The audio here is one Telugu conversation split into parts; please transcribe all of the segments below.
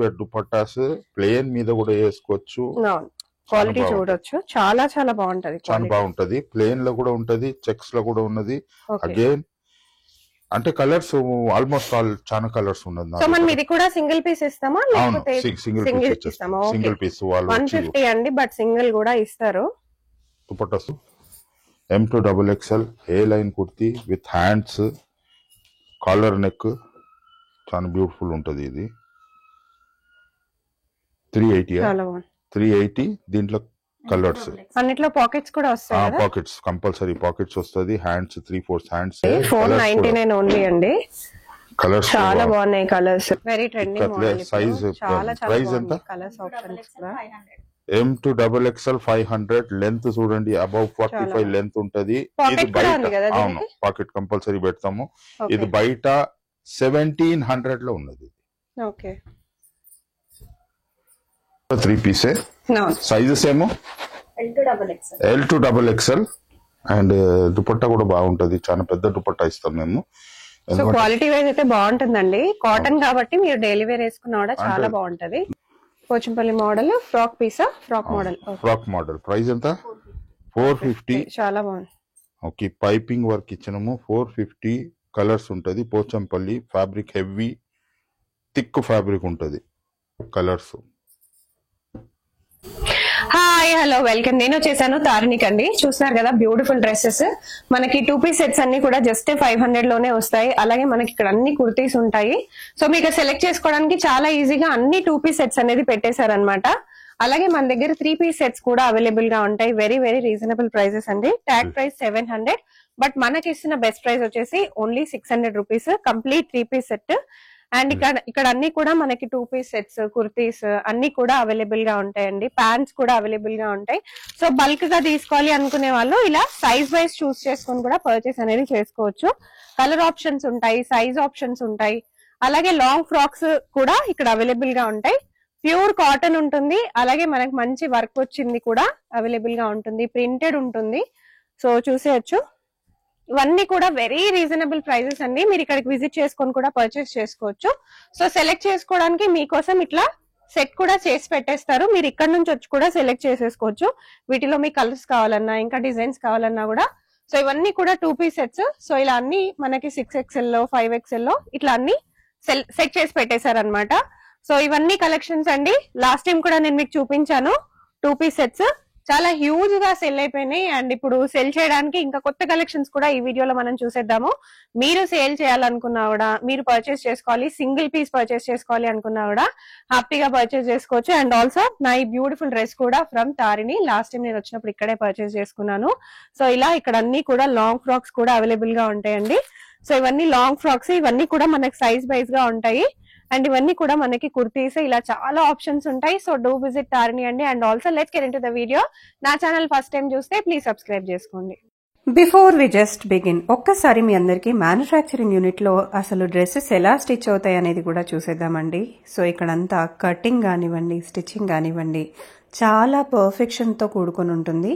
వేర్ దుపట్టాస్ ప్లేన్ మీద కూడా వేసుకోవచ్చు. క్వాలిటీ చూడొచ్చు, చాలా చాలా బాగుంటది. చాలా బాగుంటది. ప్లేన్ లో కూడా ఉంటది, చెక్స్ లో కూడా ఉన్నది. అగైన్ అంటే కలర్స్ ఆల్మోస్ట్ ఆల్ చాలా కలర్స్ ఉన్నది. సో మనం ఇది కూడా సింగిల్ పీస్ ఇస్తామా లేకపోతే సింగిల్ పీస్ ఇస్తామా? సింగిల్ పీస్ 150 అండి, బట్ సింగిల్ కూడా ఇస్తారు. Dupattas M2XXL A line kurti with hands, collar neck, చాలా బ్యూటిఫుల్ ఉంటది. ఇది 380. దీంట్లో కలర్స్ అన్నిట్లో పాకెట్స్ కూడా వస్తాయి. పాకెట్స్ కంపల్సరీ పాకెట్స్ వస్తుంది. Hands 3/4 hands. 499 ఓన్లీ అండి. కలర్స్ చాలా బాగున్నాయి. Colours very trending model. Size price ఎంత? కలర్స్ ఆప్షన్స్ కూడా M2XXL 500. లెంత్ చూడండి, అబౌవ్ 45 లెంత్ ఉంటది. ఇది బయట పాకెట్ కంపల్సరీ పెడతాము. ఇది బయట 1700 లో ఉన్నది. ఓకే, 3 పీసే. సైజెస్ ఏమో L2XXL. అండ్ దుపట్టా కూడా బాగుంటది, చాలా పెద్ద దుపట్టా ఇస్తాం మేము. సో క్వాలిటీ వైజ్ అయితే బాగుంటుందండి. కాటన్ కాబట్టి మీరు డైలీ వేర్ వేసుకున్నా కూడా చాలా బాగుంటది. పోచంపల్లి మోడల్ ఫ్రాక్ పీసా? Frock model. ప్రైస్ ఎంత? 450. చాలా బాగుంది. ఓకే, పైపింగ్ వర్క్ ఇచ్చినాము. 450. కలర్స్ ఉంటది. Pochampally fabric, heavy thick fabric ఉంటది. కలర్స్. Hi, hello, welcome. నేను వచ్చేసాను తారిణిక్ అండి. చూస్తున్నారు కదా బ్యూటిఫుల్ డ్రెస్సెస్. మనకి 2 పీస్ సెట్స్ అన్ని కూడా జస్ట్ 500 లోనే వస్తాయి. అలాగే మనకి ఇక్కడ అన్ని కుర్తీస్ ఉంటాయి. సో మీకు సెలెక్ట్ చేసుకోవడానికి చాలా ఈజీగా అన్ని 2 పీస్ సెట్స్ అనేది పెట్టేశారనమాట. అలాగే మన దగ్గర 3 పీస్ సెట్స్ కూడా అవైలబుల్ గా ఉంటాయి. వెరీ వెరీ రీజనబుల్ ప్రైసెస్ అండి. ట్యాగ్ ప్రైస్ 700, బట్ మనకి ఇస్తున్న బెస్ట్ ప్రైస్ వచ్చేసి only 600 rupees complete 3 piece set. And ఇక్కడ అన్ని కూడా మనకి 2 పీస్ సెట్స్, కుర్తీస్ అన్ని కూడా అవైలబుల్ గా ఉంటాయండి. ప్యాంట్స్ కూడా అవైలబుల్ గా ఉంటాయి. సో బల్క్ గా తీసుకోవాలి అనుకునే వాళ్ళు ఇలా సైజ్ వైజ్ చూస్ చేసుకొని కూడా పర్చేస్ అనేది చేసుకోవచ్చు. కలర్ ఆప్షన్స్ ఉంటాయి, సైజ్ ఆప్షన్స్ ఉంటాయి. అలాగే లాంగ్ ఫ్రాక్స్ కూడా ఇక్కడ అవైలబుల్ గా ఉంటాయి. ప్యూర్ కాటన్ ఉంటుంది. అలాగే మనకి మంచి వర్క్ వచ్చింది కూడా అవైలబుల్ గా ఉంటుంది. ప్రింటెడ్ ఉంటుంది. సో చూసేయచ్చు. ఇవన్నీ కూడా వెరీ రీజనబుల్ ప్రైజెస్ అండి. మీరు ఇక్కడికి విజిట్ చేసుకొని కూడా పర్చేస్ చేసుకోవచ్చు. సో సెలెక్ట్ చేసుకోవడానికి మీకోసం ఇట్లా సెట్ కూడా చేసి పెట్టేస్తారు. మీరు ఇక్కడ నుంచి వచ్చి కూడా సెలెక్ట్ చేసేసుకోవచ్చు. వీటిలో మీ కలర్స్ కావాలన్నా, ఇంకా డిజైన్స్ కావాలన్నా కూడా. సో ఇవన్నీ కూడా 2 పీస్ సెట్స్. సో ఇలా అన్ని మనకి 6XL లో, 5XL లో ఇట్లా అన్ని సెట్ చేసి పెట్టేశారనమాట. సో ఇవన్నీ కలెక్షన్స్ అండి. లాస్ట్ టైం కూడా నేను మీకు చూపించాను 2 పీస్ సెట్స్. చాలా హ్యూజ్ గా సెల్ అయిపోయినాయి. అండ్ ఇప్పుడు సెల్ చేయడానికి ఇంకా కొత్త కలెక్షన్స్ కూడా ఈ వీడియోలో మనం చూసేద్దాము. మీరు సేల్ చేయాలనుకున్నా కూడా, మీరు పర్చేస్ చేసుకోవాలి, సింగిల్ పీస్ పర్చేస్ చేసుకోవాలి అనుకున్నా కూడా హ్యాపీగా పర్చేస్ చేసుకోవచ్చు. అండ్ ఆల్సో నా ఈ బ్యూటిఫుల్ డ్రెస్ కూడా ఫ్రమ్ తారిణి. లాస్ట్ టైం నేను వచ్చినప్పుడు ఇక్కడే పర్చేస్ చేసుకున్నాను. సో ఇలా ఇక్కడ అన్ని కూడా లాంగ్ ఫ్రాక్స్ కూడా అవైలబుల్ గా ఉంటాయండి. సో ఇవన్నీ లాంగ్ ఫ్రాక్స్, ఇవన్నీ కూడా మనకి సైజ్ వైజ్ గా ఉంటాయి. అండ్ ఇవన్నీ కూడా మనకి కుర్తీస్, ఇలా చాలా ఆప్షన్స్ ఉంటాయి. సో డూ విజిట్ తారిణి అండి. And also let's get into the video. నా ఛానల్ ఫస్ట్ టైం చూస్తే ప్లీజ్ సబ్స్క్రైబ్ చేసుకోండి. బిఫోర్ వి జస్ట్ బిగిన్, ఒక్కసారి మీ అందరికి మ్యానుఫ్యాక్చరింగ్ యూనిట్ లో అసలు డ్రెస్సెస్ ఎలా స్టిచ్ అవుతాయి అనేది కూడా చూసేద్దామండి. సో ఇక్కడంతా కటింగ్ కానివ్వండి, స్టిచ్చింగ్ కానివ్వండి, చాలా పర్ఫెక్షన్తో కూడుకొని ఉంటుంది.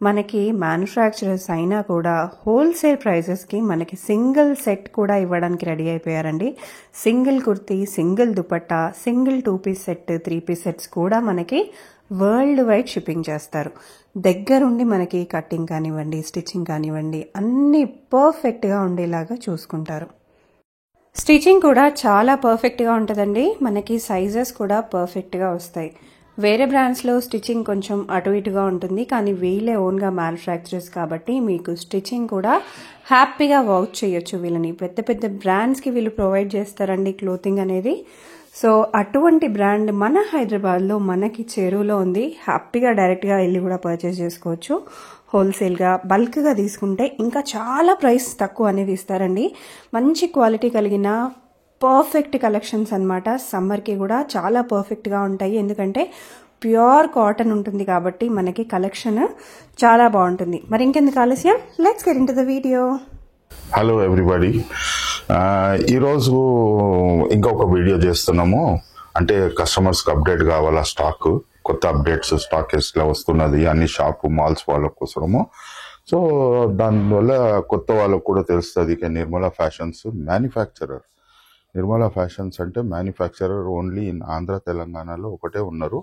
మనకి మ్యానుఫ్యాక్చరర్స్ అయినా కూడా హోల్సేల్ ప్రైజెస్కి మనకి సింగిల్ సెట్ కూడా ఇవ్వడానికి రెడీ అయిపోయారండి. Single kurti, single dupatta, single 2 piece set, 3 piece sets కూడా మనకి వరల్డ్ వైడ్ షిప్పింగ్ చేస్తారు. దగ్గరుండి మనకి కటింగ్ కానివ్వండి, స్టిచ్చింగ్ కానివ్వండి అన్నీ పర్ఫెక్ట్గా ఉండేలాగా చూసుకుంటారు. స్టిచ్చింగ్ కూడా చాలా పర్ఫెక్ట్గా ఉంటుందండి. మనకి సైజెస్ కూడా పర్ఫెక్ట్గా వస్తాయి. వేరే బ్రాండ్స్లో స్టిచ్చింగ్ కొంచెం అటు ఇటుగా ఉంటుంది, కానీ వీళ్ళే ఓన్గా మ్యానుఫ్యాక్చరర్స్ కాబట్టి మీకు స్టిచ్చింగ్ కూడా హ్యాపీగా వర్క్ చేయొచ్చు. వీళ్ళని పెద్ద పెద్ద బ్రాండ్స్కి వీళ్ళు ప్రొవైడ్ చేస్తారండి క్లోతింగ్ అనేది. సో అటువంటి బ్రాండ్ మన హైదరాబాద్లో మనకి చెరువులో ఉంది. హ్యాపీగా డైరెక్ట్గా వెళ్ళి కూడా పర్చేస్ చేసుకోవచ్చు. హోల్సేల్గా బల్క్గా తీసుకుంటే ఇంకా చాలా ప్రైస్ తక్కువ అనేది ఇస్తారండి. మంచి క్వాలిటీ కలిగిన పర్ఫెక్ట్ కలెక్షన్స్ అన్నమాట. సమ్మర్కి కూడా చాలా పర్ఫెక్ట్గా ఉంటాయి, ఎందుకంటే ప్యూర్ కాటన్ ఉంటుంది కాబట్టి మనకి కలెక్షన్ చాలా బాగుంటుంది. మరి ఇంకెందుకు ఆలస్యం, let's get into the video. Hello everybody, ఈరోజు ఇంకొక వీడియో చేస్తున్నాము. అంటే కస్టమర్స్కి అప్డేట్ కావాలా, స్టాక్ కొత్త అప్డేట్స్, స్టాక్ ఎట్లా వస్తున్నది అన్ని షాపు మాల్స్ వాళ్ళ కోసము. సో దానివల్ల కొత్త వాళ్ళకు కూడా తెలుస్తుంది. Nirmala fashions manufacturer Nirmala fashions అంటే మ్యానుఫ్యాక్చరర్ ఓన్లీ ఇన్ ఆంధ్ర తెలంగాణలో ఒకటే ఉన్నారు.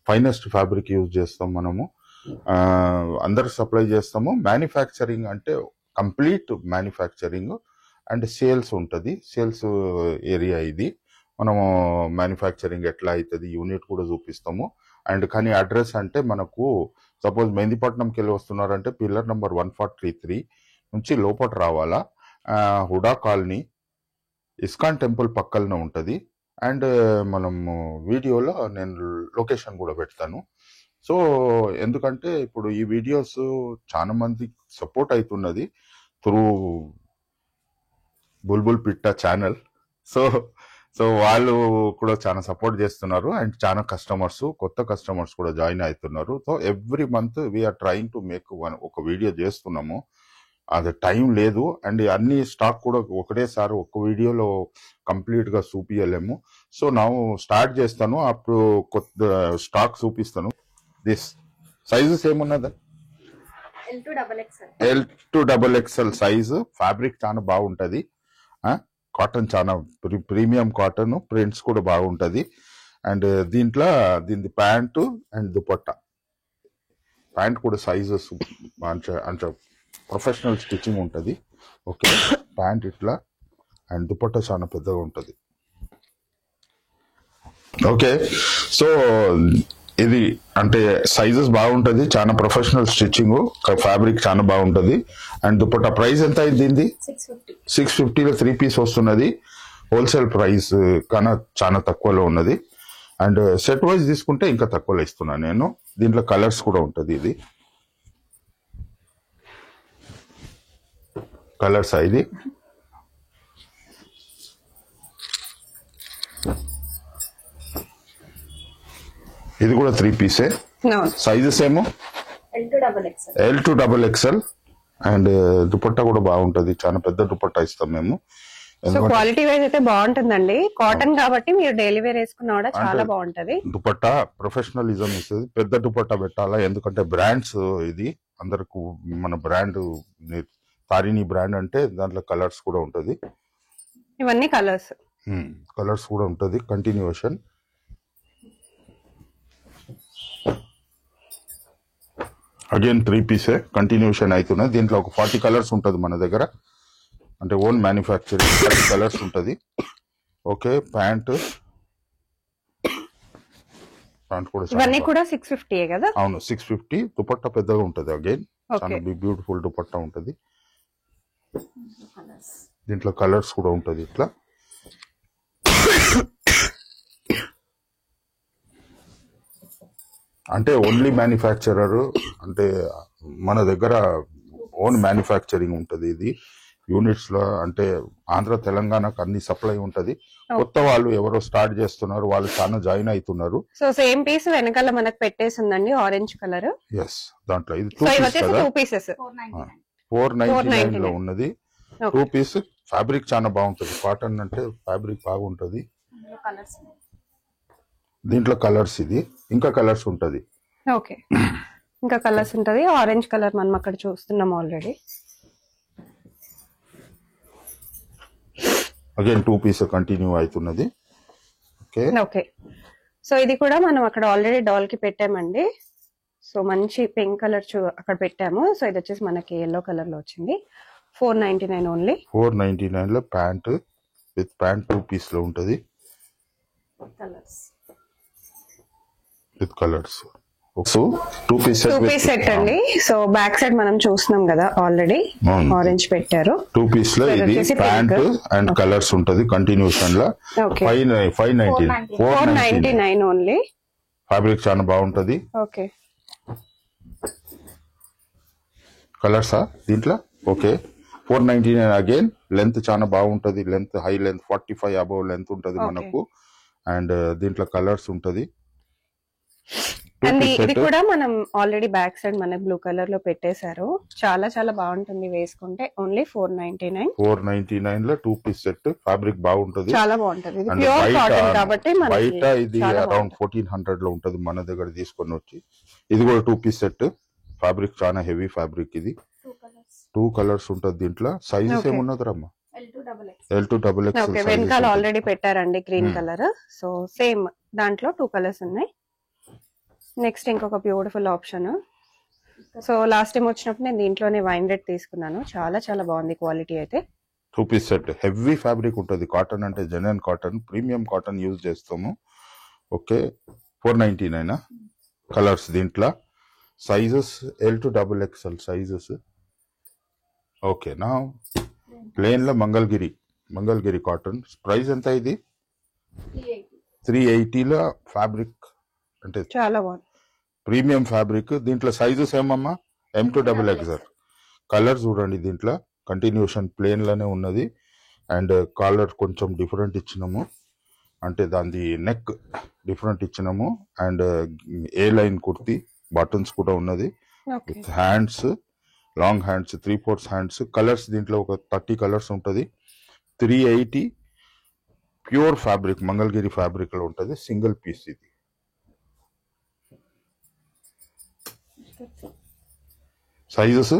ఫైనెస్ట్ ఫ్యాబ్రిక్ యూజ్ చేస్తాం మనము, అందరికి సప్లై చేస్తాము. మ్యానుఫ్యాక్చరింగ్ అంటే కంప్లీట్ మ్యానుఫ్యాక్చరింగ్ అండ్ సేల్స్ ఉంటుంది. సేల్స్ ఏరియా ఇది. మనము మ్యానుఫ్యాక్చరింగ్ ఎట్లా అవుతుంది యూనిట్ కూడా చూపిస్తాము. అండ్ కానీ అడ్రస్ అంటే మనకు సపోజ్ మెహందీపట్నంకి వెళ్ళి వస్తున్నారంటే పిల్లర్ నెంబర్ 143 నుంచి లోపల రావాలా. హుడా కాలనీ ఇస్కాన్ టెంపుల్ పక్కనే ఉంటుంది. అండ్ మనము వీడియోలో నేను లొకేషన్ కూడా పెడతాను. సో ఎందుకంటే ఇప్పుడు ఈ వీడియోస్ చాలా మంది సపోర్ట్ అవుతున్నది త్రూ బుల్బుల్ పిట్ట ఛానల్. సో వాళ్ళు కూడా చాలా సపోర్ట్ చేస్తున్నారు. అండ్ చాలా కస్టమర్స్, కొత్త కస్టమర్స్ కూడా జాయిన్ అవుతున్నారు. So every month we're trying to make ఒక వీడియో చేస్తున్నాము. అది టైం లేదు అండ్ అన్ని స్టాక్ కూడా ఒకటేసారి ఒక వీడియోలో కంప్లీట్ గా చూపియలేము. సో నా స్టార్ట్ చేస్తాను, అప్పుడు కొత్త స్టాక్ చూపిస్తాను. దిస్ సైజెస్ ఏమున్నదా? L2XL size. ఫ్యాబ్రిక్ చాలా బాగుంటది. కాటన్ చాలా ప్రీమియం కాటన్, ప్రింట్స్ కూడా బాగుంటది. అండ్ దీని ప్యాంటు అండ్ దుపట్టా. ప్యాంట్ కూడా సైజెస్ అంటే ప్రొఫెషనల్ స్టిచ్చింగ్ ఉంటది. ఓకే, ప్యాంట్ ఇట్లా అండ్ దుపట్టా చాలా పెద్దగా ఉంటది. ఓకే, సో ఇది అంటే సైజెస్ బాగుంటది, చాలా ప్రొఫెషనల్ స్టిచ్చింగ్, ఫ్యాబ్రిక్ చాలా బాగుంటది. అండ్ దుపట్టా ప్రైస్ ఎంత అయింది? దీనిది 650లో 3 పీస్ వస్తున్నది. హోల్సేల్ ప్రైస్ కన్నా చాలా తక్కువలో ఉన్నది. అండ్ సెట్ వైజ్ తీసుకుంటే ఇంకా తక్కువలో ఇస్తున్నాను నేను. దీంట్లో కలర్స్ కూడా ఉంటది. ఇది కలర్స్ ఇది. ఇది కూడా 3 పీసే. సైజెస్ ఏమో L2XL. అండ్ దుపట్టా కూడా బాగుంటది, చాలా పెద్ద దుపట్టా ఇస్తాం మేము. సో క్వాలిటీ వైజ్ అయితే బాగుంటుందండి. కాటన్ కాబట్టి మీరు డైలీ వేర్ వేసుకున్నా కూడా చాలా బాగుంటది. దుపట్టా ప్రొఫెషనలిజం ఇస్తుంది. పెద్ద దుపట్టా పెట్టాలా, ఎందుకంటే బ్రాండ్స్ ఇది అందరికి మన బ్రాండ్ తారిణి బ్రాండ్ అంటే దాంట్లో కలర్స్ కూడా ఉంటది. ఇవన్నీ కలర్స్ కూడా ఉంటది. కంటిన్యూషన్ అగైన్ 3 పీసే కంటిన్యూషన్ అవుతున్నాయి. దీంట్లో ఒక 40 కలర్స్ ఉంటది మన దగ్గర, అంటే ఓన్ మ్యానుఫ్యాక్చరింగ్. 30 కలర్స్ ఉంటది. ఓకే, ప్యాంట్ కూడా ఇవన్నీ కూడా 650 కదా? అవును, 650. దుపట్టా పెద్దగా ఉంటది. అగైన్ చాలా బ్యూటిఫుల్ దుపట్టా ఉంటది. దీంట్లో కలర్స్ కూడా ఉంటది. ఇట్లా అంటే ఓన్లీ మ్యానుఫ్యాక్చరర్ అంటే మన దగ్గర ఓన్ మ్యానుఫ్యాక్చరింగ్ ఉంటది. ఇది యూనిట్స్ లో అంటే ఆంధ్ర తెలంగాణకు అన్ని సప్లై ఉంటది. కొత్త వాళ్ళు ఎవరో స్టార్ట్ చేస్తున్నారు, వాళ్ళు చాలా జాయిన్ అవుతున్నారు. సో సేమ్ పీస్ వెనకాల మనకు పెట్టేసిందండి ఆరెంజ్ కలర్. ఎస్, దాంట్లో ఇది 2 పీసెస్ 499 లో ఉన్నది. 2 పీస్. ఫ్యాబ్రిక్ చాలా బాగుంటది. కాటన్ అంటే ఫ్యాబ్రిక్ బాగుంటది. దీంట్లో కలర్స్ ఇది ఇంకా కలర్స్ ఉంటది. ఓకే, ఇంకా కలర్స్ ఉంటది. ఆరెంజ్ కలర్ మనం అక్కడ చూస్తున్నాం ఆల్రెడీ. అగైన్ 2 పీస్ కంటిన్యూ అవుతున్నది. ఓకే, సో ఇది కూడా మనం అక్కడ ఆల్రెడీ డాల్ కి పెట్టామండి. సో మంచి పింక్ కలర్ అక్కడ పెట్టాము. సో ఇది వచ్చేసి మనకి ఎల్లో కలర్ లో వచ్చింది. 499 ఓన్లీ. 499 లో ప్యాంట్ విత్ ప్యాంట్ 2 పీస్ లో ఉంటది with colours. So 2 piece set అండి. సో బ్యాక్ సైడ్ మనం చూస్తున్నాం కదా ఆల్రెడీ ఆరెంజ్ పెట్టారు. 2 పీస్ లో ఇది ప్యాంట్ అండ్ కలర్స్ ఉంటది కంటిన్యూషన్ లో. 499 ఓన్లీ. ఫ్యాబ్రిక్ చాలా బాగుంటది. ఓకే, కలర్సా దీంట్లో? Okay, 499 again. లెంత్ చాలా బాగుంటది. Length high length 45 above length ఉంటది మనకు. అండ్ దీంట్లో కలర్స్ ఉంటది. అండ్ ఇది కూడా మనం ఆల్రెడీ బ్యాక్ సైడ్ మన బ్లూ కలర్ లో పెట్టేశారు. చాలా చాలా బాగుంటుంది వేసుకుంటే. ఓన్లీ 499 లో 2 పీస్ సెట్. ఫ్యాబ్రిక్ బాగుంటది, చాలా బాగుంటది. ఇది ప్యూర్ కాటన్ కాబట్టి బయట ఇది అరౌండ్ 1400 లో ఉంటది, మన దగ్గర తీసుకొని వచ్చి. ఇది కూడా 2 పీస్ సెట్. ఫ్యాబ్రిక్ చాలా హెవీ ఫ్యాబ్రిక్. ఇది 2 కలర్స్ ఉంటది. దీంట్లో సైజెస్ ఏమున్నది రమ్మా? L2XX ఓకే, వెనకాల ఆల్రెడీ పెట్టారండి గ్రీన్ కలర్. సో సేమ్ దాంట్లో 2 కలర్స్ ఉన్నాయి. నెక్స్ట్ ఇంకొక beautiful option. So last time వచ్చినప్పుడు నేను దీంట్లోనే వైన్ రెడ్ తీసుకున్నాను. చాలా చాలా బాగుంది క్వాలిటీ అయితే. 2 పీస్ సెట్ హెవీ ఫ్యాబ్రిక్ ఉంటుంది. కాటన్ అంటే genuine cotton, premium cotton use చేస్తాము. ఓకే, 499 కలర్స్ దీంట్లో. Sizes L2XXL sizes. ఓకే, నా ప్లేన్ లో మంగళగిరి కాటన్. ప్రైస్ ఎంత ఇది? 380లో ఫ్యాబ్రిక్ అంటే చాలా బాగుంది, ప్రీమియం ఫ్యాబ్రిక్. దీంట్లో సైజెస్ ఏమమ్మా? M2XXL. కలర్ చూడండి, దీంట్లో కంటిన్యూషన్ ప్లేన్ లోనే ఉన్నది. అండ్ కాలర్ కొంచెం డిఫరెంట్ ఇచ్చినాము, అంటే దాని నెక్ డిఫరెంట్ ఇచ్చినాము. And A line kurti, buttons కూడా ఉన్నది. With hands, long hands, 3/4 hands. Colours దీంట్లో ఒక 30 కలర్స్ ఉంటుంది. 380 ప్యూర్ ఫ్యాబ్రిక్, మంగళగిరి ఫ్యాబ్రిక్ లో ఉంటుంది. సింగిల్ పీస్ ఇది. Sizes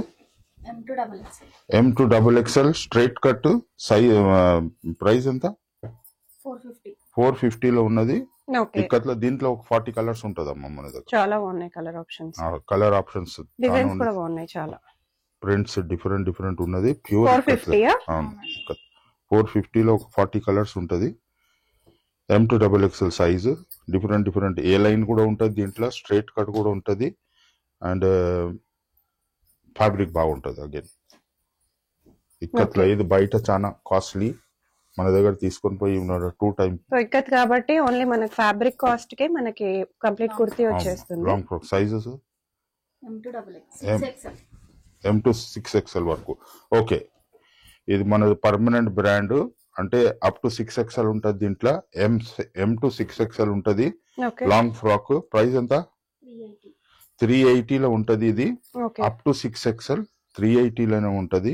M2XXL straight cut. Price ఎంత? 450లో ఉన్నది. ఇక్కత్లో దీంట్లో ఒక 40 కలర్స్ ఉంటదమ్మా మన దగ్గర. చాలా బాగున్నాయి colour options. Colour options, designs కూడా బాగున్నాయి చాలా. ప్రింట్స్ డిఫరెంట్ ఉన్నది. ప్యూర్ 450లో ఒక 40 కలర్స్ ఉంటది. M2XXL size. డిఫరెంట్ ఏ లైన్ కూడా ఉంటది దీంట్లో. స్ట్రైట్ కట్ కూడా ఉంటది. అండ్ ఫ్యాబ్రిక్ బాగుంటది. అగైన్ ఇక్కత్లో ఇది బయట చాలా కాస్ట్లీ, మన దగ్గర తీసుకొని పోయి 2 times. సో ఇక్కత్ కాబట్టి ఓన్లీ మనకి ఫ్యాబ్రిక్ కాస్ట్ కే మనకి కంప్లీట్ కుర్తీ వచ్చేస్తుంది. లాంగ్ ఫ్రాక్ సైజెస్ M2XXL వరకు. ఓకే, ఇది మన పర్మనెంట్ బ్రాండ్. అంటే అప్ టు 6XL ఉంటది దీంట్లో. M2XXL ఉంటది. Long frock. ప్రైస్ ఎంత? 380లో ఉంటది ఇది. అప్ టు 6XL 380లోనే ఉంటది.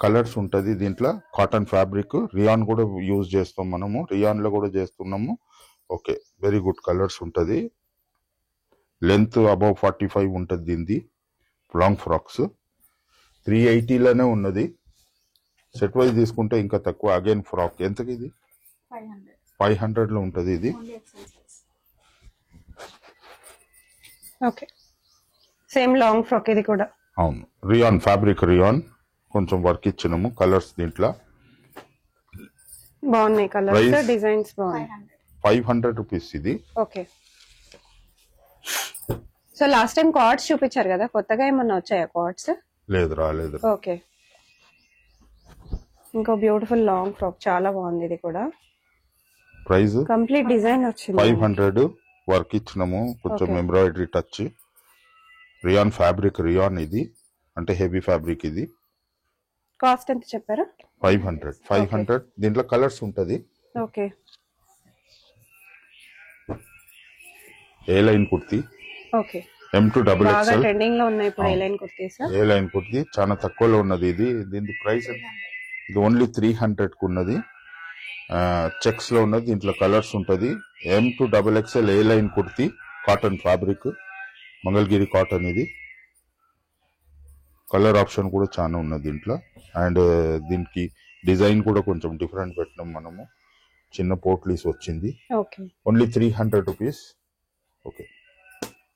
కలర్స్ ఉంటది దీంట్లో. కాటన్ ఫ్యాబ్రిక్, రియాన్ కూడా యూజ్ చేస్తాం మనము. రియాన్ లో కూడా చేస్తున్నాము. ఓకే, వెరీ గుడ్ కలర్స్ ఉంటది. లెంత్ అబౌవ్ 45 ఉంటది దీనిది. లాంగ్ ఫ్రాక్స్ 380లోనే ఉన్నది. సెట్ వైజ్ తీసుకుంటే ఇంకా తక్కువ. అగైన్ ఫ్రాక్ ఎంతకి ఇది? 500లో ఉంటది ఇది. ఓకే, సేమ్ లాంగ్ ఫ్రాక్ ఇది కూడా. అవును, రియాన్ ఫ్యాబ్రిక్, రియాన్ కొంచెం వర్క్ ఇచ్చినాము. కలర్స్ దీంట్లో బాగున్నాయి. కలర్స్, డిజైన్స్ బాగున్నాయి. 500 రూపీస్ ఇది. Okay, so last time cards చూపించారు కదా, కొత్తగా ఏమన్నా వచ్చాయా కార్డ్స్? లేదు, రాలేదు. ఓకే, ఇంకో బ్యూటిఫుల్ లాంగ్ ఫ్రాక్ చాలా బాగుంది ఇది కూడా. ప్రైస్ కంప్లీట్ డిజైన్ వచ్చింది. 500 వర్క్ ఇచ్చినాము. కొంచెం embroidery touch. Rayon fabric, rayon ఇది అంటే హెవీ ఫ్యాబ్రిక్ ఇది. కాస్ట్ ఎంత చెప్పారు? 500. దీంట్లో కలర్స్ ఉంటది. Okay, A line kurti. Okay, M2XXL trending లో ఉన్నాయి ఇప్పుడు A line kurtis. A line kurti చాలా తక్కువలో ఉన్నది ఇది. దీని ప్రైస్ ఇది ఓన్లీ 300 కు ఉన్నది. చెక్స్ లో ఉన్నది. దీంట్లో కలర్స్ ఉంటది. M2XXL A line kurti, cotton fabric, Mangalagiri cotton ఇది. కలర్ ఆప్షన్ కూడా చాలా ఉన్నది దీంట్లో. అండ్ దీనికి డిజైన్ కూడా కొంచెం డిఫరెంట్ పెట్టినాం మనము. చిన్న పోట్లీస్ వచ్చింది. Only 300 rupees. ఓకే,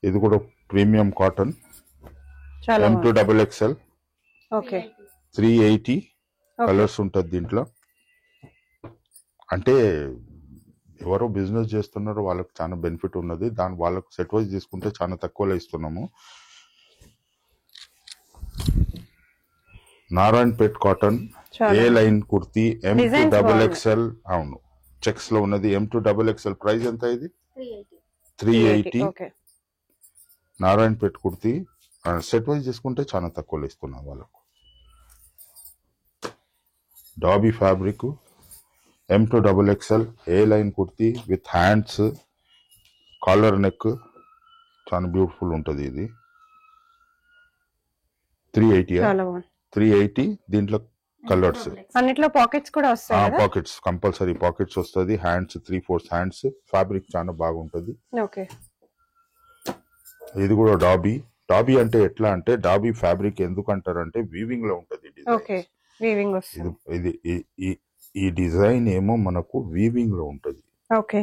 ఇది కూడా ప్రీమియం కాటన్. M2XXL 380 కలర్స్ ఉంటది దీంట్లో. అంటే ఎవరో బిజినెస్ చేస్తున్నారో వాళ్ళకి చాలా బెనిఫిట్ ఉన్నది. దాని వాళ్ళకు సెట్ వైజ్ తీసుకుంటే చాలా తక్కువలో ఇస్తున్నాము. నారాయణపేట్ కాటన్ ఏ లైన్ కుర్తి M2XXL. అవును, చెక్స్ లో ఉన్నది. M2XXL ప్రైస్ ఎంత? ఇది 380. నారాయణపేట్ కుర్తి సెట్ వైజ్ తీసుకుంటే చాలా తక్కువలో ఇస్తున్నాం వాళ్ళకు. Dobby fabric M2XXL A line kurti with hands, collar neck, చాలా బ్యూటిఫుల్ ఉంటుంది ఇది. 380. దీంట్లో కలర్స్ అన్నిట్లో పాకెట్స్ కూడా వస్తాయి. పాకెట్స్ కంపల్సరీ పాకెట్స్ వస్తుంది. Hands 3/4 hands. ఫ్యాబ్రిక్ చాలా బాగుంటది. ఇది కూడా డాబీ అంటే ఎట్లా అంటే, డాబీ ఫ్యాబ్రిక్ ఎందుకు అంటారంటే వీవింగ్ లో ఉంటది. వీవింగ్ వస్తుంది. ఇది ఈ డిజైన్ ఏమో మనకు వీవింగ్ లో ఉంటది. ఓకే.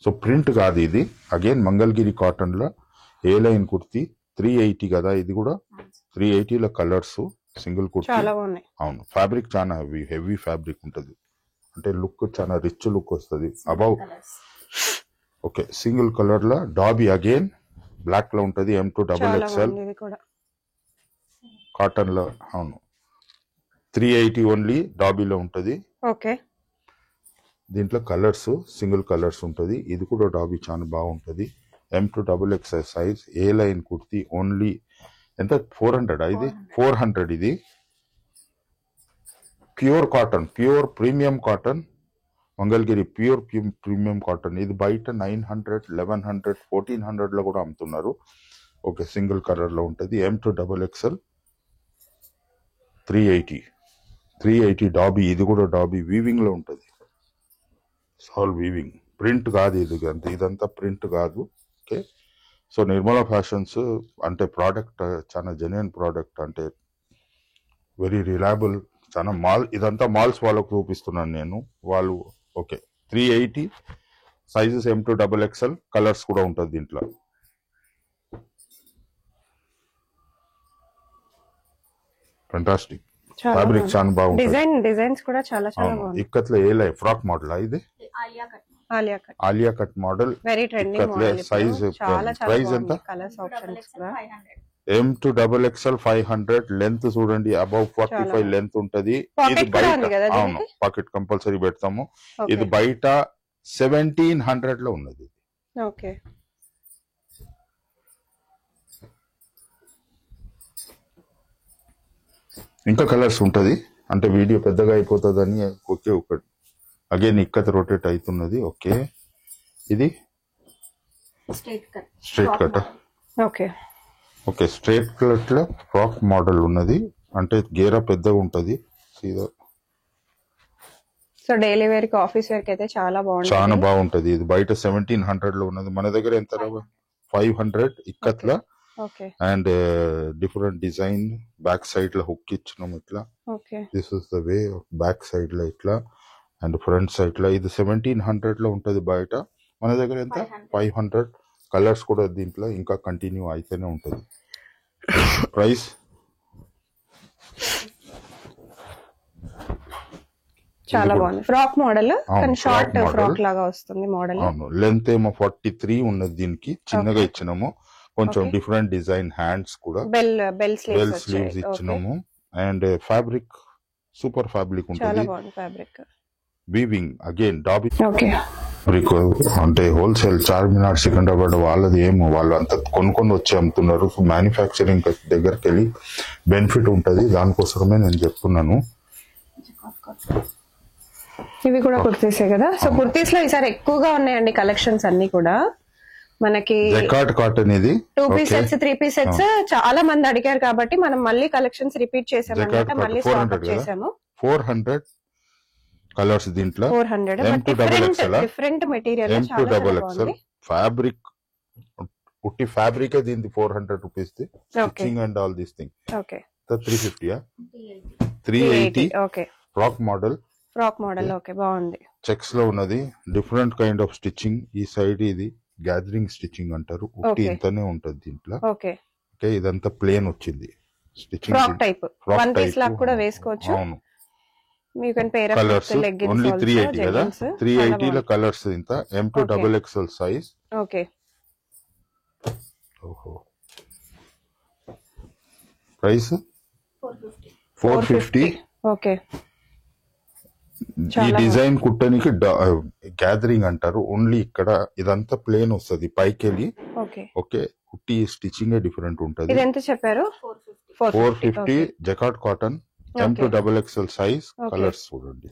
సో ప్రింట్ కాదు ఇది. అగైన్ మంగళగిరి కాటన్ లో ఏ లైన్ కుర్తీ 380 కదా. ఇది కూడా 380 లో కలర్స్ సింగిల్ కుర్తీ. చాలా బాగున్నాయి. అవును, ఫ్యాబ్రిక్ చాలా హెవీ ఫ్యాబ్రిక్ ఉంటది. అంటే లుక్ చాలా రిచ్ లుక్ వస్తుంది. అబౌవ్ ఓకే సింగిల్ కలర్ లో డాబీ అగైన్ బ్లాక్ లో ఉంటది. M2 డబుల్ XL కాటన్ లో. అవును 380 ఓన్లీ డాబీలో ఉంటది. ఓకే. దీంట్లో కలర్స్ సింగిల్ కలర్స్ ఉంటది. ఇది కూడా డాబీ చాలా బాగుంటది. M2 డబుల్ XL సైజ్ ఏ లైన్ కుర్తీ ఓన్లీ ఎంత 400 ఇది 400. ఇది pure cotton, pure premium cotton Mangalagiri pure premium cotton. ఇది బయట 900, 1100, 1400 లో కూడా అమ్ముతున్నారు. ఓకే సింగిల్ కలర్ లో ఉంటది. M2 double XL 380 dobby. ఇది కూడా డాబీ వీవింగ్ లో ఉంటది. సాల్ వీవింగ్, ప్రింట్ కాదు ఇది. ఇదంతా ప్రింట్ కాదు. ఓకే. సో నిర్మలా ఫ్యాషన్స్ అంటే ప్రోడక్ట్ చాలా జెన్యున్ ప్రోడక్ట్, అంటే వెరీ రిలయబుల్. చాలా ఇదంతా మాల్స్ వాళ్ళకు చూపిస్తున్నాను నేను. వాళ్ళు okay 380 sizes M2 double XL colours కూడా ఉంటుంది దీంట్లో. ఫెంటాస్టిక్ ఫ్యాబ్రిక్ చాలా బాగుంటుంది. డిజైన్స్ కూడా చాలా బాగుంది. ఇక్కత్లో ఏ లై ఫ్రాక్ మోడల్ ఇది Alia cut model. Very trending model. Size price ఎంత? కలర్స్ ఆప్షన్స్ కూడా M2 డబుల్ XL 500. లెంత్ చూడండి అబౌవ్ 45 లెంత్ ఉంటది. ఇది బయట అవును పాకెట్ కంపల్సరీ పెడతాము. ఇది బయట 1700 లో ఉన్నది. ఓకే. ఇంకా కలర్స్ ఉంటది. అంటే వీడియో పెద్దగా అయిపోతుందని ఓకే ఒకటి అగైన్ ఇక్కత రొటేట్ అవుతున్నది. ఓకే ఇది straight cut. Okay. Okay straight cut లో ఫ్రాక్ మోడల్ ఉన్నది. అంటే గేరా పెద్దగా ఉంటది. సో డైలీ వేర్ కి ఆఫీస్ వేర్ కి అయితే చాలా బాగుంటది. ఇది బయట 1700 లో ఉన్నది. మన దగ్గర ఎంత 500 ఇక్కత్ల. And different design back side లో హుక్ ఇచ్చినాం ఇట్లా. This is the way back side లో ఇట్లా అండ్ ఫ్రంట్ సైడ్ లో. ఇది 1700 లో ఉంటది బయట. మన దగ్గర ఎంత 500. కలర్స్ కూడా దీంట్లో ఇంకా కంటిన్యూ అయితేనే ఉంటది. ప్రైస్ చాలా బాగుంది. ఫ్రాక్ మోడల్ షార్ట్ ఫ్రాక్ లాగా వస్తుంది మోడల్. అవును లెంత్ ఏమో 43 ఉన్నది. దీనికి చిన్నగా ఇచ్చినాము. కొంచెం డిఫరెంట్ డిజైన్ హ్యాండ్స్ కూడా బెల్ స్లీవ్స్ ఇచ్చినాము. అండ్ ఫ్యాబ్రిక్ సూపర్ ఫ్యాబ్రిక్ ఉంటుంది. Weaving again dobby fabric. అంటే హోల్సేల్ చార్మినార్ సికింద్రాబాద్ వాళ్ళది ఏమో వాళ్ళు అంతా కొనుక్కొని వచ్చి అమ్ముతున్నారు. మ్యానుఫ్యాక్చరింగ్ దగ్గరికి వెళ్ళి బెనిఫిట్ ఉంటది. దానికోసమే నేను చెప్తున్నాను. ఇవి కూడా కుర్తీసే కదా. సో కుర్తీస్ లో ఈసారి ఎక్కువగా ఉన్నాయండి కలెక్షన్స్ అన్ని కూడా. మనకి జకార్డ్ కాటన్ ఇది 2 పీస్ సెట్స్ 3 పీస్ సెట్స్ చాలా మంది అడిగారు కాబట్టి మనం మళ్ళీ కలెక్షన్స్ రిపీట్ చేసాము అన్నమాట. మళ్ళీ స్టాక్ చేసాము. 400 కలర్స్ దీంట్లో. 400 different material. M2 double XL fabric ఉట్టి ఫ్యాబ్రిక్ దీనికి 400 రూపీస్ ది. Stitching and all these thing. Okay 350 380. Okay frock model. Okay బాగుంది. చెక్స్ లో ఉన్నది. Different kind of stitching. ఈ సైడ్ ఇది గ్యాదరింగ్ స్టిచ్చింగ్ అంటారు. ఉట్టి ఇంతనే ఉంటది దీంట్లో. ఓకే ఇదంతా ప్లేన్ వచ్చింది stitching. Frock type one piece లాగా కూడా వేసుకోవచ్చు. అవును. You can pair up colours only 380 కదా. 380 లో కలర్స్ ఇంత. M2 double XL size. Okay. ఓహో ప్రైస్ 450. ఓకే. ఈ డిజైన్ కుట్టనికి గ్యాదరింగ్ అంటారు. ఓన్లీ ఇక్కడ ఇదంతా ప్లేన్ వస్తుంది పైకి వెళ్ళి. ఓకే కుట్టి స్టిచ్చింగ్ డిఫరెంట్ ఉంటది. ఇది ఎంత చెప్పారు? 450 jacquard cotton M2 double XL size. Colours చూడండి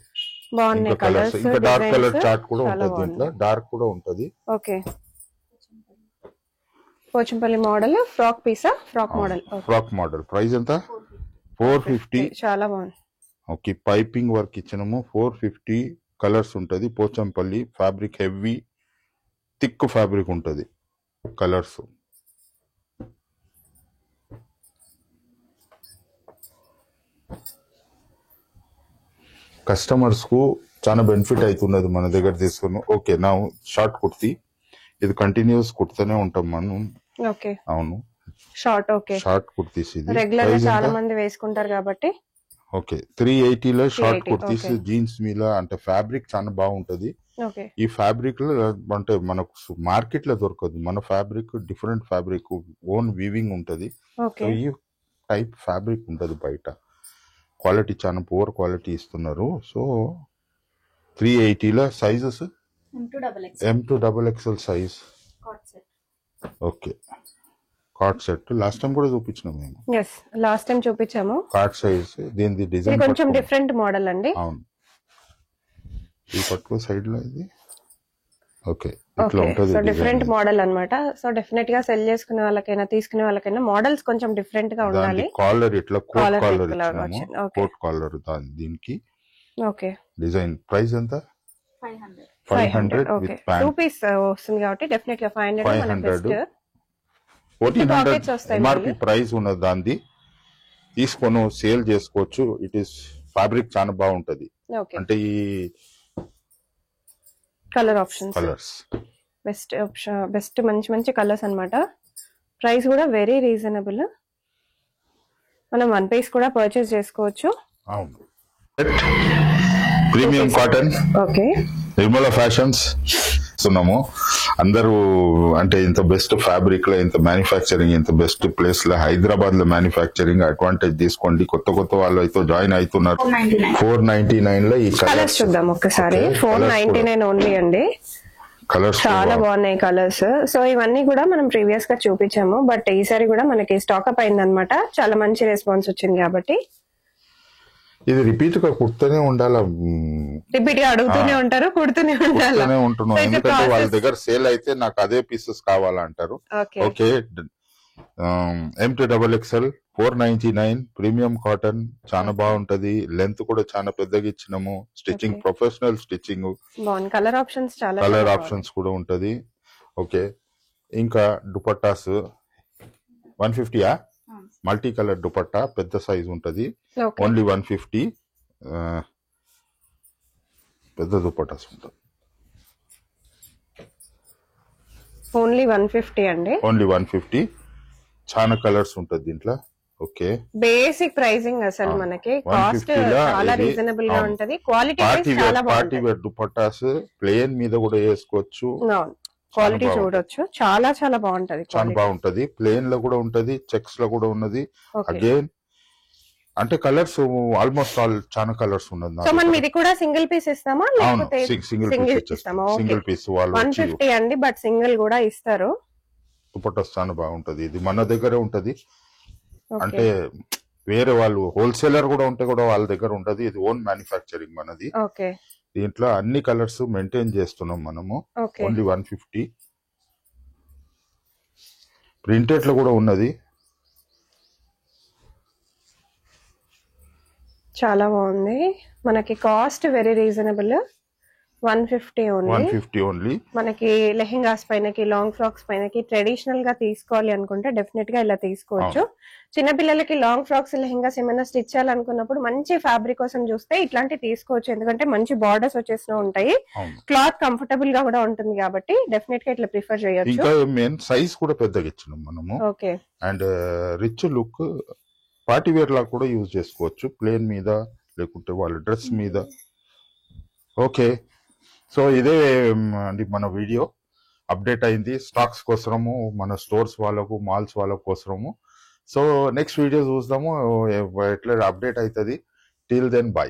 బాగున్నాయి. కలర్స్ ఇంకా డార్క్ కలర్ చార్ట్ కూడా ఉంటది దీంట్లో. డార్క్ కూడా ఉంటది. ఓకే పోచంపల్లి మోడల్ ఫ్రాక్ పీసా ఫ్రాక్ మోడల్. ప్రైస్ ఎంత? 450. చాలా బాగుంది. ఓకే పైపింగ్ వర్క్ ఇచ్చినాము. 450 కలర్స్ ఉంటది. Pochampally fabric heavy thick fabric ఉంటది. కలర్స్ కస్టమర్స్ కు చాలా బెనిఫిట్ అవుతున్నది మన దగ్గర తీసుకుని. ఓకే, నా షార్ట్ కుర్తీ ఇది కంటిన్యూస్ కుర్తనే ఉంటాం మనం. ఓకే, అవును, షార్ట్. ఓకే, షార్ట్ కుర్తీస్ ఇది రెగ్యులర్ గా ప్రైస్ చాలా ఎంత? మంది వేసుకుంటారు కాబట్టి. ఓకే, 380లో షార్ట్ 380, కుర్తీస్ okay. జీన్స్ మీద. అంటే ఫ్యాబ్రిక్ చాలా బాగుంటది. ఓకే, ఈ ఫ్యాబ్రిక్ లో అంటే మనకు మార్కెట్ లో దొరకదు. మన fabric different fabric, own weaving ఉంటది. సో ఓకే, ఈ టైప్ ఫ్యాబ్రిక్ ఉంటది బయట. క్వాలిటీ చాలా పువర్ క్వాలిటీ ఇస్తున్నారు. సో 380లో sizes M2XXL size. Okay, cord set last time కూడా చూపించినాం మేము. ఎస్, లాస్ట్ టైం చూపించాము. కార్డ్ సైజ్ దీని ఇది డిజైన్ కొంచెం డిఫరెంట్ మోడల్ అండి. అవును, ఈ పట్టుకో సైడ్ లో ఇది. ఓకే, ఇట్లా ఓకే, ఉంటది సో డిఫరెంట్ డిజైన్. మోడల్ అన్నమాట. సో డెఫినెట్ గా సెల్ చేసుకునే వాళ్ళకైనా తీసుకునే వాళ్ళకైనా మోడల్స్ కొంచెం డిఫరెంట్ గా దాని ఉండాలి. కాలర్ ఇట్లా కోట్ Collar కాలర్ neck లాగా ఇచ్చినాము. వచ్చింది. Okay. కోట్ కాలర్ దీనికి ఓకే, డిజైన్. ప్రైస్ ఎంత? 500. 500 ఓకే, విత్ 2 ప్యాంట్. పీస్ వస్తుంది కాబట్టి డెఫినెట్ గా 500 మన 500. బెస్ట్. 1400 pockets వస్తాయి ఎంఆర్పి మళ్ళీ. ప్రైస్ ఉన్నది దాన్ని. తీసుకొని సేల్ చేసుకోవచ్చు. ఇట్ ఈస్ ఫ్యాబ్రిక్ చాలా బాగుంటది. ఓకే, అంటే ఈ colour options colours best option, best మంచి మంచి కలర్స్ అన్నమాట. ప్రైస్ కూడా వెరీ రీజనబుల్. మనం 1 పీస్ కూడా పర్చేస్ చేసుకోవచ్చు. అవును. Premium cotton okay, Nirmala fashions ఉన్నాము. అందరూ అంటే ఇంత బెస్ట్ ఫ్యాబ్రిక్ లో, ఇంత మ్యానుఫ్యాక్చరింగ్, ఇంత బెస్ట్ ప్లేస్ లో హైదరాబాద్ లో మ్యానుఫ్యాక్చరింగ్ అడ్వాంటేజ్ తీసుకోండి. కొత్త కొత్త వాళ్ళు అయితే జాయిన్ అవుతున్నారు. 499 లో ఈ కలర్స్ చూద్దాం ఒక్కసారి. 499 ఓన్లీ అండి. కలర్స్ చాలా బాగున్నాయి కలర్స్. సో ఇవన్నీ కూడా మనం ప్రీవియస్ గా చూపించాము, బట్ ఈసారి కూడా మనకి స్టాక్ అప్ అయిందనమాట. చాలా మంచి రెస్పాన్స్ వచ్చింది కాబట్టి ఇది రిపీట్ గా కుడుతూనే ఉండాలి. రిపీట్ గా అడుగుతూనే ఉంటారు, కుడుతూనే ఉండాలి. కుడుతూనే ఉంటున్నాం. ఎందుకంటే వాళ్ళ దగ్గర సేల్ అయితే నాకు అదే పీసెస్ కావాలంటారు. Okay, okay, M2XXL 499 premium cotton చాలా బాగుంటది. లెంత్ కూడా చాలా పెద్దగా ఇచ్చినాము. Stitching professional stitching. బాగుంది. కలర్ ఆప్షన్స్ చాలా కలర్ ఆప్షన్స్ కూడా ఉంటది. ఓకే, ఇంకా దుపట్టాస్ 150 మల్టీ కలర్ దుపట్టా పెద్ద సైజ్ ఉంటది. ఓకే, ఓన్లీ 150 పెద్ద దుపట్టాస్ ఉంటుంది. ఓన్లీ 150 అండి. ఓన్లీ 150 చాలా కలర్స్ ఉంటది దీంట్లో. ఓకే, బేసిక్ ప్రైసింగ్ అసలు మనకి కాస్ట్ 150 లా చాలా ఇది. రీజనబుల్ గా అవును. ఉంటది. క్వాలిటీ పార్టీ చాలా వేర్ బాగుంటుంది. దుపట్టాస్ ప్లేన్ మీద కూడా వేసుకోవచ్చు. క్వాలిటీ బాగుంటది. చూడొచ్చు, చాలా చాలా బాగుంటది. చాలా బాగుంటది. ప్లేన్ లో కూడా ఉంటది, చెక్స్ లో కూడా ఉన్నది. ఓకే, అగైన్ అంటే కలర్స్ ఆల్మోస్ట్ ఆల్ చాలా కలర్స్ ఉన్నది నా సో మనం దగ్గర. ఇది కూడా సింగిల్ పీస్ ఇస్తామా అవును, లేకపోతే సింగిల్ సింగిల్ పీస్ ఇస్తామా? ఇచ్చేస్తాం. సింగిల్ పీస్ వాళ్ళు 150 అండి, బట్ సింగిల్ కూడా ఇస్తారు. దుపట్టాస్ చాలా బాగుంటది. ఇది మన దగ్గరే ఉంటది. ఓకే, అంటే వేరే వాళ్ళు హోల్సేలర్ కూడా ఉంటే కూడా వాళ్ళ దగ్గర ఉంటది. ఇది ఓన్ మ్యానుఫ్యాక్చరింగ్ మనది. ఓకే, దీంట్లో అన్ని కలర్స్ మెయింటైన్ చేస్తున్నాం మనము. Okay, only 150. ప్రింటెడ్ లో కూడా ఉన్నది. చాలా బాగుంది. మనకి cost very reasonable. 150 only. 150 only. మనకి లెహెంగాస్ పైనకి, లాంగ్ ఫ్రాక్స్ పైనకి ట్రెడిషనల్ గా తీసుకోవాలి అనుకుంటే డెఫినెట్ గా ఇలా తీసుకోవచ్చు. చిన్న పిల్లలకి లాంగ్ ఫ్రాక్స్, లెహెంగాస్ ఏమైనా స్టిచ్ చేయాలనుకున్నప్పుడు మంచి ఫ్యాబ్రిక్ కోసం చూస్తే ఇట్లాంటి తీసుకోవచ్చు. ఎందుకంటే మంచి బార్డర్స్ వచ్చేసిన ఉంటాయి, క్లాత్ కంఫర్టబుల్ గా కూడా ఉంటుంది కాబట్టి డెఫినెట్ గా ఇట్లా ప్రిఫర్ చేయొచ్చు. ఇంకా మెయిన్ సైజ్ కూడా పెద్దగా ఇచ్చినాం మనము. Okay, and rich look party wear లా కూడా యూజ్ చేసుకోవచ్చు. ప్లేన్ మీద లేకుంటే వాళ్ళ డ్రెస్ మీద. ఓకే, సో ఇదే అండి మన వీడియో. అప్డేట్ అయింది స్టాక్స్ కోసము, మన స్టోర్స్ వాళ్ళకు, మాల్స్ వాళ్ళ కోసము. సో నెక్స్ట్ వీడియో చూద్దాము ఎట్లా అప్డేట్ అవుతుంది. Till then by.